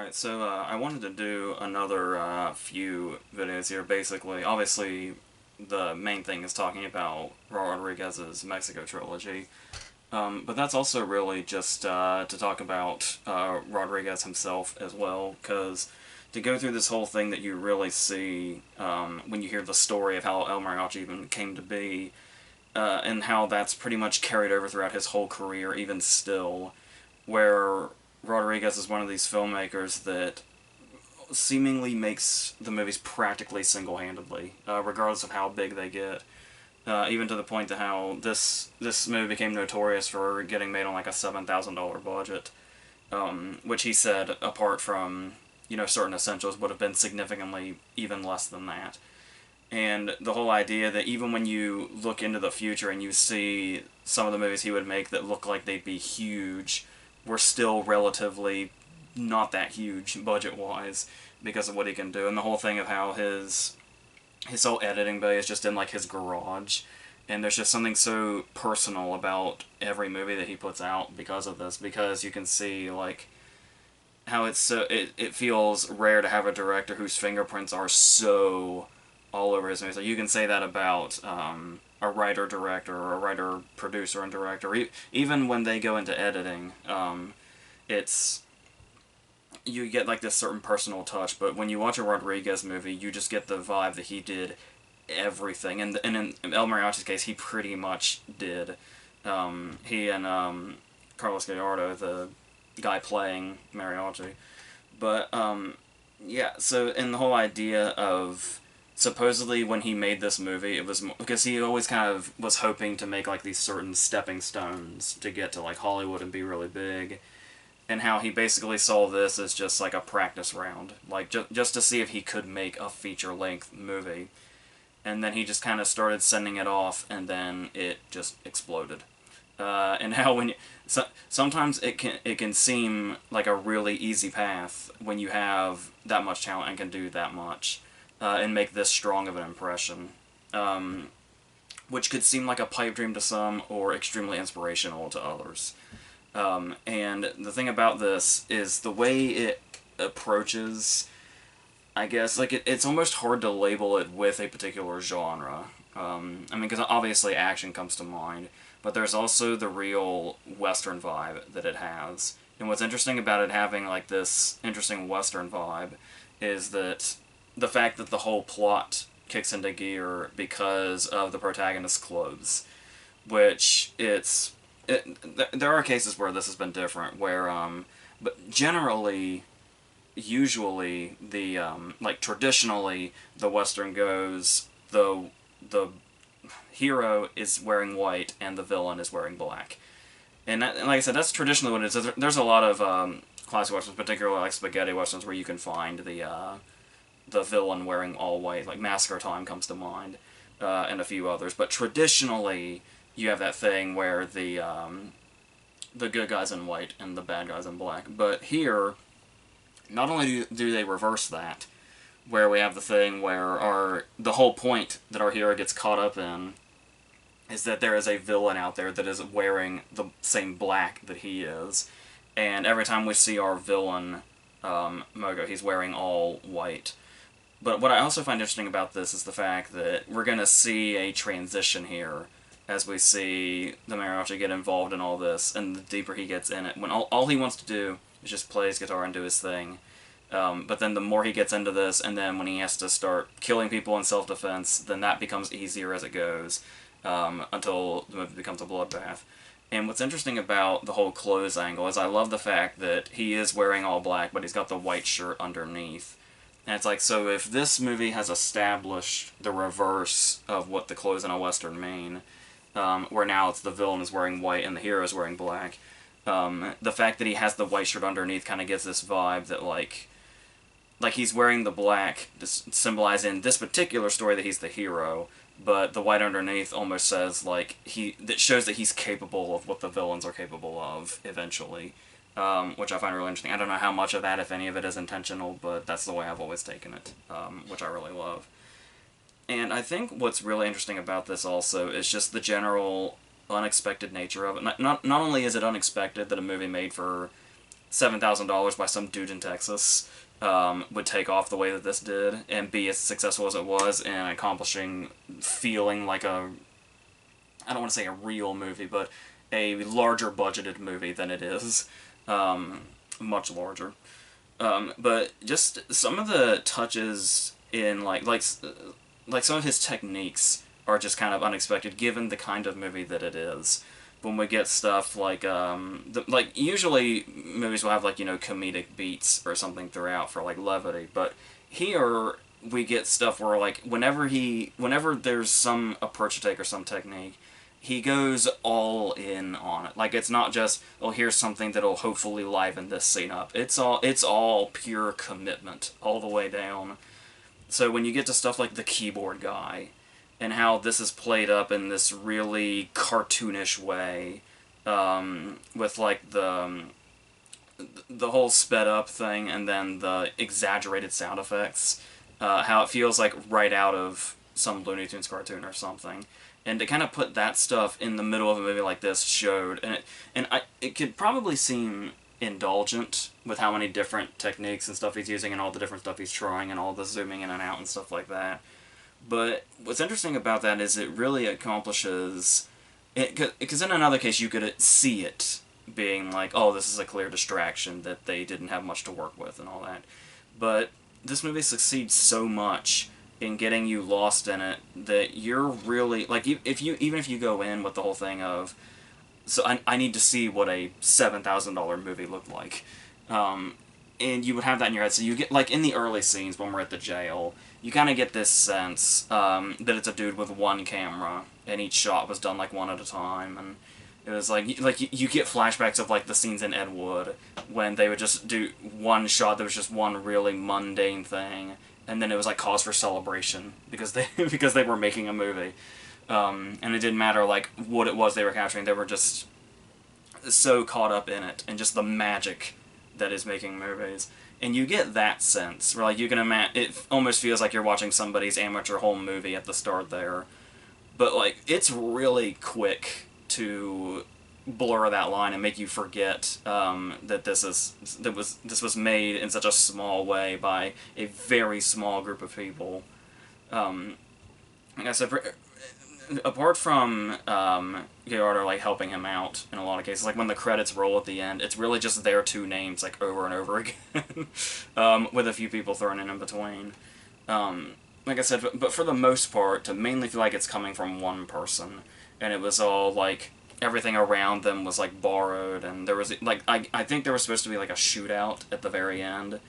Alright, so I wanted to do another few videos here. Basically, obviously, the main thing is talking about Robert Rodriguez's Mexico Trilogy. But that's also really just to talk about Rodriguez himself as well, because to go through this whole thing that you really see when you hear the story of how El Mariachi even came to be, and how that's pretty much carried over throughout his whole career, even still, where Rodriguez is one of these filmmakers that seemingly makes the movies practically single-handedly, regardless of how big they get. Even to the point that how this movie became notorious for getting made on like a $7,000 budget, which he said, apart from certain essentials, would have been significantly even less than that. And the whole idea that even when you look into the future and you see some of the movies he would make that look like they'd be huge, were still relatively not that huge budget-wise because of what he can do. And the whole thing of how his whole editing bay is just in like his garage, and there's just something so personal about every movie that he puts out because of this, because you can see like how it feels rare to have a director whose fingerprints are so all over his movies. Like you can say that about a writer-director or a writer-producer and director. Even when they go into editing, it's you get like this certain personal touch. But when you watch a Rodriguez movie, you just get the vibe that he did everything. And in El Mariachi's case, he pretty much did. He and Carlos Gallardo, the guy playing Mariachi. But yeah, so in the whole idea of supposedly when he made this movie, it was because he always kind of was hoping to make like these certain stepping stones to get to like Hollywood and be really big, and how he basically saw this as just like a practice round, like just to see if he could make a feature-length movie, and then he just kind of started sending it off, and then it just exploded. And how sometimes it can seem like a really easy path when you have that much talent and can do that much. And make this strong of an impression, which could seem like a pipe dream to some or extremely inspirational to others. And the thing about this is the way it approaches, I guess, like it's almost hard to label it with a particular genre. I mean, because obviously action comes to mind, but there's also the real Western vibe that it has. And what's interesting about it having like this interesting Western vibe is that the fact that the whole plot kicks into gear because of the protagonist's clothes, which there are cases where this has been different, where but generally, usually the like traditionally the Western goes the hero is wearing white and the villain is wearing black, and like I said, that's traditionally what it is. There's a lot of classic westerns, particularly like spaghetti westerns, where you can find the villain wearing all white, like Massacre Time comes to mind, and a few others. But traditionally, you have that thing where the good guys in white and the bad guys in black. But here, not only do they reverse that, where we have the thing where the whole point that our hero gets caught up in is that there is a villain out there that is wearing the same black that he is, and every time we see our villain, Mogo, he's wearing all white. But what I also find interesting about this is the fact that we're going to see a transition here as we see the Mariachi get involved in all this, and the deeper he gets in it, when all he wants to do is just play his guitar and do his thing. But then the more he gets into this, and then when he has to start killing people in self-defense, then that becomes easier as it goes, until the movie becomes a bloodbath. And what's interesting about the whole clothes angle is I love the fact that he is wearing all black, but he's got the white shirt underneath. And it's like, so if this movie has established the reverse of what the clothes in a Western mean, where now it's the villain is wearing white and the hero is wearing black, the fact that he has the white shirt underneath kind of gives this vibe that, like he's wearing the black to symbolize in this particular story that he's the hero, but the white underneath almost says, like, that shows that he's capable of what the villains are capable of, eventually. Which I find really interesting. I don't know how much of that, if any of it, is intentional, but that's the way I've always taken it, which I really love. And I think what's really interesting about this also is just the general unexpected nature of it. Not only is it unexpected that a movie made for $7,000 by some dude in Texas would take off the way that this did and be as successful as it was in accomplishing feeling like a, I don't want to say a real movie, but a larger budgeted movie than it is. Much larger. But just some of the touches in like some of his techniques are just kind of unexpected given the kind of movie that it is. When we get stuff like like usually movies will have like, you know, comedic beats or something throughout for like levity, but here we get stuff where like whenever there's some approach to take or some technique, he goes all in on it. Like, it's not just, oh, here's something that'll hopefully liven this scene up. It's all pure commitment all the way down. So when you get to stuff like the keyboard guy and how this is played up in this really cartoonish way, with like the whole sped up thing and then the exaggerated sound effects, how it feels like right out of some Looney Tunes cartoon or something. And to kind of put that stuff in the middle of a movie like this showed, it could probably seem indulgent with how many different techniques and stuff he's using and all the different stuff he's trying and all the zooming in and out and stuff like that. But what's interesting about that is it really accomplishes, because in another case you could see it being like, oh, this is a clear distraction that they didn't have much to work with and all that. But this movie succeeds so much in getting you lost in it that you're really, like, even if you go in with the whole thing of, so I need to see what a $7,000 movie looked like, and you would have that in your head, so you get, like, in the early scenes when we're at the jail, you kind of get this sense that it's a dude with one camera, and each shot was done, like, one at a time, and it was like you get flashbacks of, like, the scenes in Ed Wood, when they would just do one shot that was just one really mundane thing, and then it was like cause for celebration because they were making a movie, and it didn't matter like what it was they were capturing. They were just so caught up in it and just the magic that is making movies. And you get that sense where like you can imagine it almost feels like you're watching somebody's amateur home movie at the start there, but like it's really quick to blur that line and make you forget that this was made in such a small way by a very small group of people. Like I said, apart from Gallardo like helping him out in a lot of cases, like when the credits roll at the end, it's really just their two names like over and over again, with a few people thrown in between. Like I said, but for the most part, to mainly feel like it's coming from one person, and it was all like everything around them was like borrowed, and there was like I think there was supposed to be like a shootout at the very end.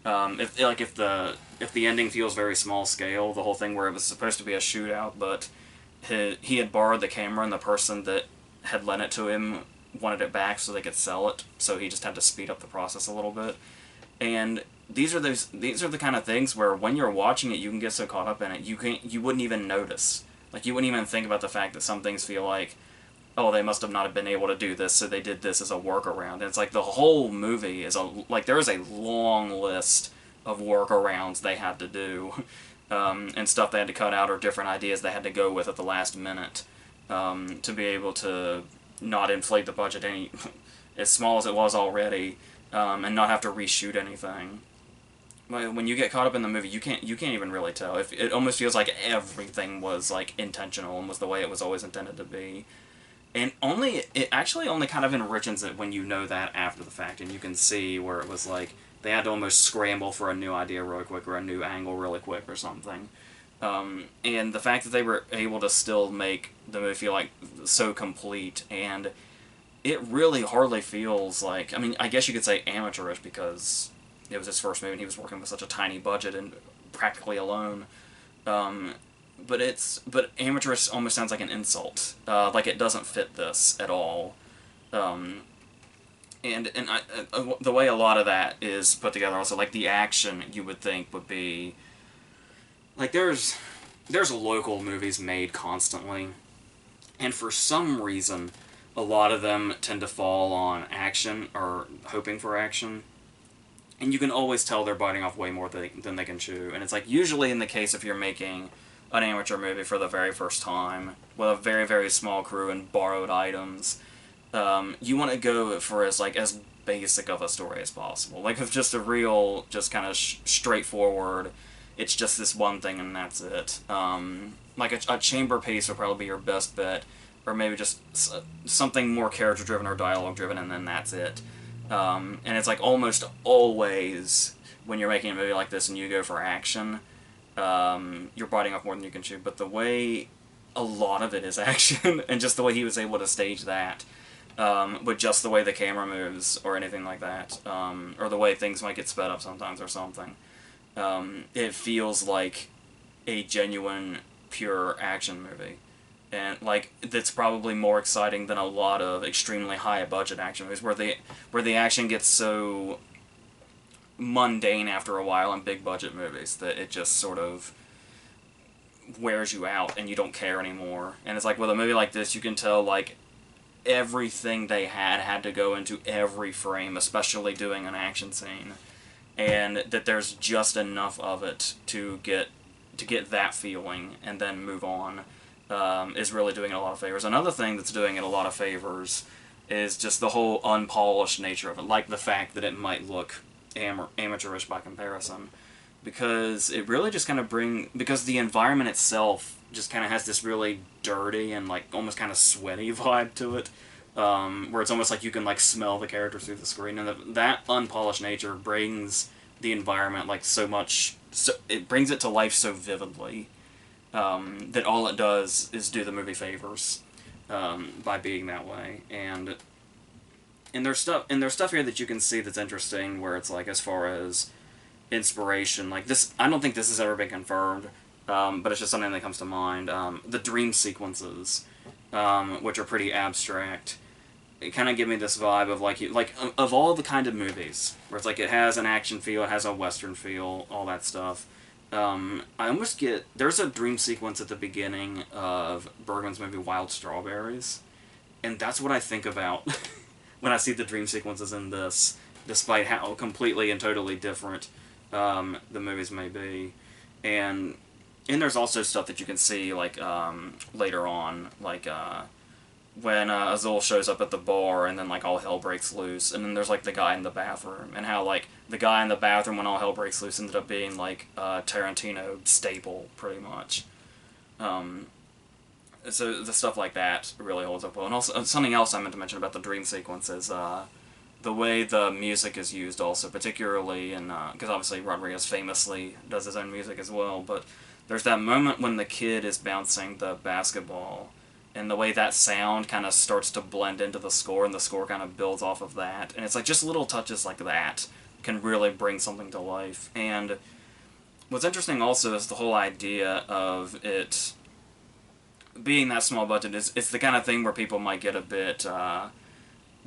If the ending feels very small scale, the whole thing where it was supposed to be a shootout, but he had borrowed the camera and the person that had lent it to him wanted it back so they could sell it, so he just had to speed up the process a little bit. And these are the kind of things where when you're watching it, you can get so caught up in it you wouldn't even notice. Like you wouldn't even think about the fact that some things feel like, oh, they must have not been able to do this, so they did this as a workaround. And it's like the whole movie is there is a long list of workarounds they had to do, and stuff they had to cut out or different ideas they had to go with at the last minute, to be able to not inflate the budget any as small as it was already, and not have to reshoot anything. When you get caught up in the movie, you can't even really tell. It almost feels like everything was like intentional and was the way it was always intended to be. And it actually only kind of enriches it when you know that after the fact, and you can see where it was like they had to almost scramble for a new idea really quick or a new angle really quick or something. And the fact that they were able to still make the movie feel like so complete, and it really hardly feels like, I mean, I guess you could say amateurish because it was his first movie and he was working with such a tiny budget and practically alone. But amateurish almost sounds like an insult. Like it doesn't fit this at all. And the way a lot of that is put together also, like the action you would think would be, like there's local movies made constantly, and for some reason a lot of them tend to fall on action or hoping for action. And you can always tell they're biting off way more than they can chew. And it's like, usually in the case if you're making an amateur movie for the very first time, with a very, very small crew and borrowed items, you want to go for as basic of a story as possible. Like, if just a real, just kind of straightforward, it's just this one thing and that's it. Like a chamber piece would probably be your best bet, or maybe just something more character driven or dialogue driven, and then that's it. And it's like almost always when you're making a movie like this and you go for action, you're biting off more than you can chew. But the way a lot of it is action, and just the way he was able to stage that, with just the way the camera moves or anything like that, or the way things might get sped up sometimes or something, it feels like a genuine, pure action movie. And like that's probably more exciting than a lot of extremely high budget action movies where the action gets so mundane after a while in big budget movies that it just sort of wears you out and you don't care anymore. And it's like with a movie like this, you can tell like everything they had to go into every frame, especially doing an action scene, and that there's just enough of it to get that feeling and then move on. Is really doing it a lot of favors. Another thing that's doing it a lot of favors is just the whole unpolished nature of it, like the fact that it might look amateurish by comparison, because it really just kind of because the environment itself just kind of has this really dirty and like almost kind of sweaty vibe to it, where it's almost like you can like smell the characters through the screen, and that unpolished nature brings the environment like so much, so it brings it to life so vividly. That all it does is do the movie favors, by being that way. And there's stuff here that you can see that's interesting, where it's like, as far as inspiration, like this, I don't think this has ever been confirmed, but it's just something that comes to mind. The dream sequences, which are pretty abstract, it kind of give me this vibe of like of all the kind of movies where it's like it has an action feel, it has a western feel, all that stuff. I almost get... There's a dream sequence at the beginning of Bergman's movie Wild Strawberries, and that's what I think about when I see the dream sequences in this, despite how completely and totally different the movies may be. And there's also stuff that you can see, like, later on, like, when Azul shows up at the bar and then like all hell breaks loose, and then there's like the guy in the bathroom, and how like the guy in the bathroom when all hell breaks loose ended up being like a Tarantino staple pretty much. So the stuff like that really holds up well. And also something else I meant to mention about the dream sequence is the way the music is used also, particularly in because obviously Rodriguez famously does his own music as well, but there's that moment when the kid is bouncing the basketball, and the way that sound kind of starts to blend into the score, and the score kind of builds off of that. And it's like just little touches like that can really bring something to life. And what's interesting also is the whole idea of it being that small budget. It's the kind of thing where people might get a bit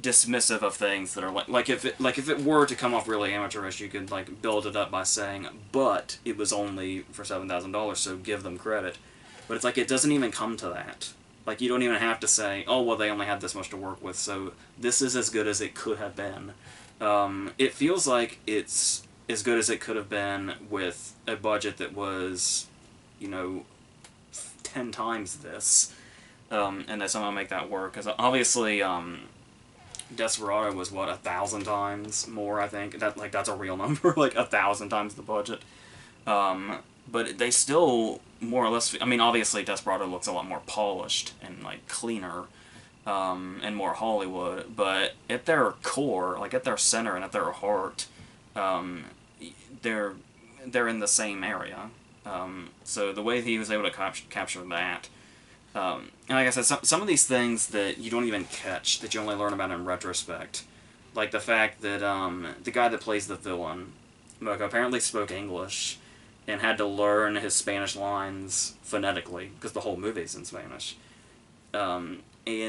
dismissive of things that are like if it were to come off really amateurish, you could like build it up by saying, but it was only for $7,000, so give them credit. But it's like it doesn't even come to that. Like, you don't even have to say, oh, well, they only had this much to work with, so this is as good as it could have been. It feels like it's as good as it could have been with a budget that was, 10 times this, and they somehow make that work. Because obviously, Desperado was, 1,000 times more, I think. That's a real number, 1,000 times the budget. But they still, more or less... I mean, obviously, Desperado looks a lot more polished and, cleaner, and more Hollywood, but at their core, at their center and at their heart, they're in the same area. So the way he was able to capture that... and like I said, some of these things that you don't even catch, that you only learn about in retrospect, like the fact that the guy that plays the villain, Mocha, apparently spoke English, and had to learn his Spanish lines phonetically, because the whole movie's in Spanish. And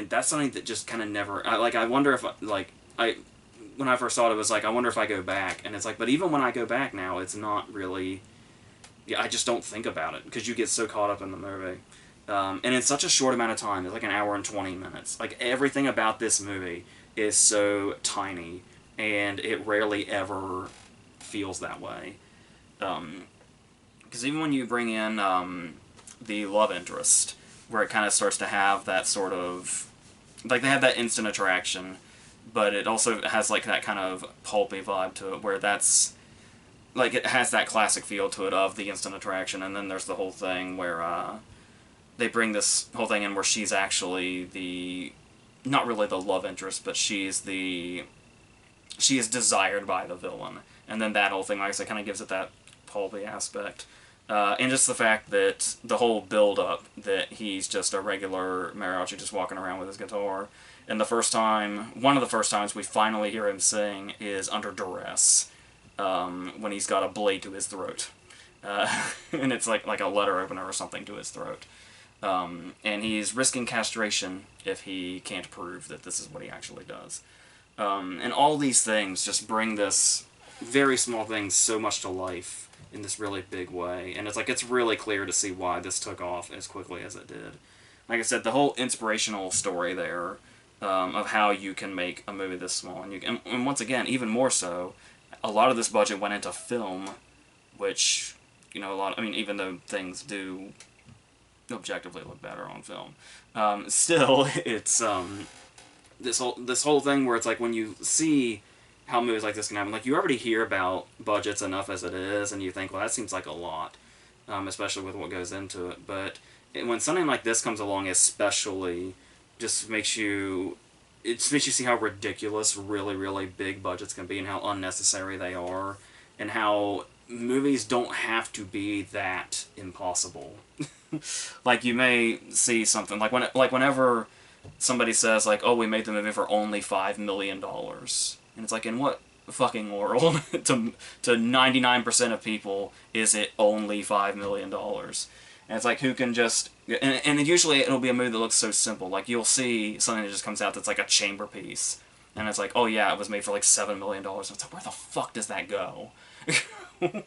that's something that just kind of never... I wonder if, when I first saw it, it was I wonder if I go back. And it's but even when I go back now, it's not really... Yeah, I just don't think about it, because you get so caught up in the movie. And in such a short amount of time, it's an hour and 20 minutes. Everything about this movie is so tiny, and it rarely ever feels that way. Because even when you bring in the love interest, where it kind of starts to have that sort of... they have that instant attraction, but it also has like that kind of pulpy vibe to it, where that's like it has that classic feel to it of the instant attraction, and then there's the whole thing where they bring this whole thing in where she's actually the not really the love interest, but she is desired by the villain, and then that whole thing, like I said, kind of gives it that pulpy aspect. And just the fact that the whole build-up, that he's just a regular mariachi just walking around with his guitar. And one of the first times we finally hear him sing is under duress, when he's got a blade to his throat. And it's like a letter opener or something to his throat. And he's risking castration if he can't prove that this is what he actually does. And all these things just bring this very small thing so much to life in this really big way, and it's really clear to see why this took off as quickly as it did. Like I said, the whole inspirational story there, of how you can make a movie this small, and once again, even more so, a lot of this budget went into film, which, even though things do objectively look better on film, still, it's, this whole thing where it's like when you see how movies like this can happen, like you already hear about budgets enough as it is, and you think, well, that seems like a lot, especially with what goes into it. But when something like this comes along, especially, just makes you see how ridiculous really, really big budgets can be, and how unnecessary they are, and how movies don't have to be that impossible. Like, you may see something like whenever somebody says like, "Oh, we made the movie for only $5 million," and it's like, in what fucking world to 99% of people is it only $5 million? And it's like, who can just... And usually it'll be a movie that looks so simple. Like, you'll see something that just comes out that's like a chamber piece. And it's like, oh yeah, it was made for like $7 million. And it's like, where the fuck does that go? And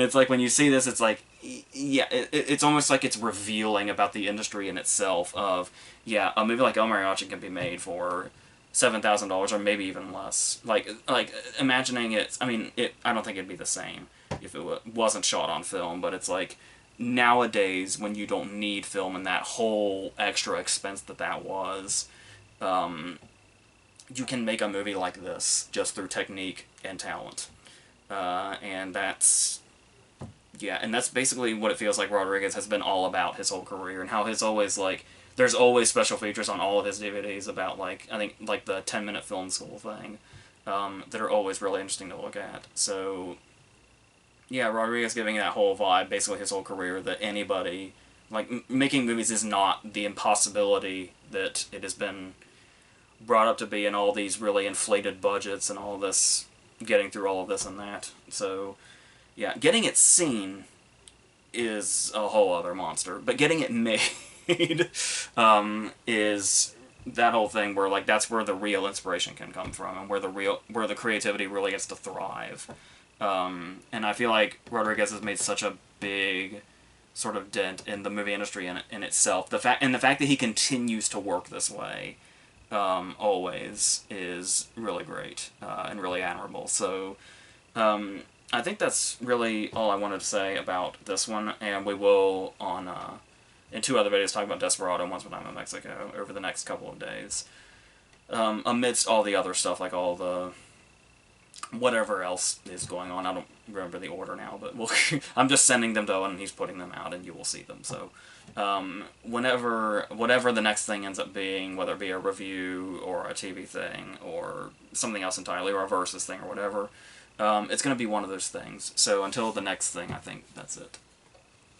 it's like, when you see this, it's like, yeah, it's almost like it's revealing about the industry in itself of, yeah, a movie like El Mariachi can be made for $7,000 or maybe even less. Like imagining it, I don't think it'd be the same if it wasn't shot on film, but it's like, nowadays, when you don't need film and that whole extra expense that was, you can make a movie like this just through technique and talent. And that's basically what it feels like Rodriguez has been all about his whole career, and how his always, like, there's always special features on all of his DVDs about, like, I think, like, the 10-minute film school thing, that are always really interesting to look at. So, yeah, Rodriguez giving that whole vibe, basically his whole career, that anybody, like, making movies is not the impossibility that it has been brought up to be, in all these really inflated budgets and all this, getting through all of this and that. So, yeah, getting it seen is a whole other monster, but getting it made is that whole thing where, like, that's where the real inspiration can come from, and where the creativity really gets to thrive. And I feel like Rodriguez has made such a big sort of dent in the movie industry in itself. The fact that he continues to work this way, always, is really great, and really admirable. So, I think that's really all I wanted to say about this one, and we will, in 2 other videos, talk about Desperado and Once Upon a Time in Mexico over the next couple of days. Amidst all the other stuff, like all the whatever else is going on. I don't remember the order now, but I'm just sending them to Owen, and he's putting them out, and you will see them. So, whatever the next thing ends up being, whether it be a review or a TV thing or something else entirely, or a versus thing or whatever, it's going to be one of those things. So until the next thing, I think that's it.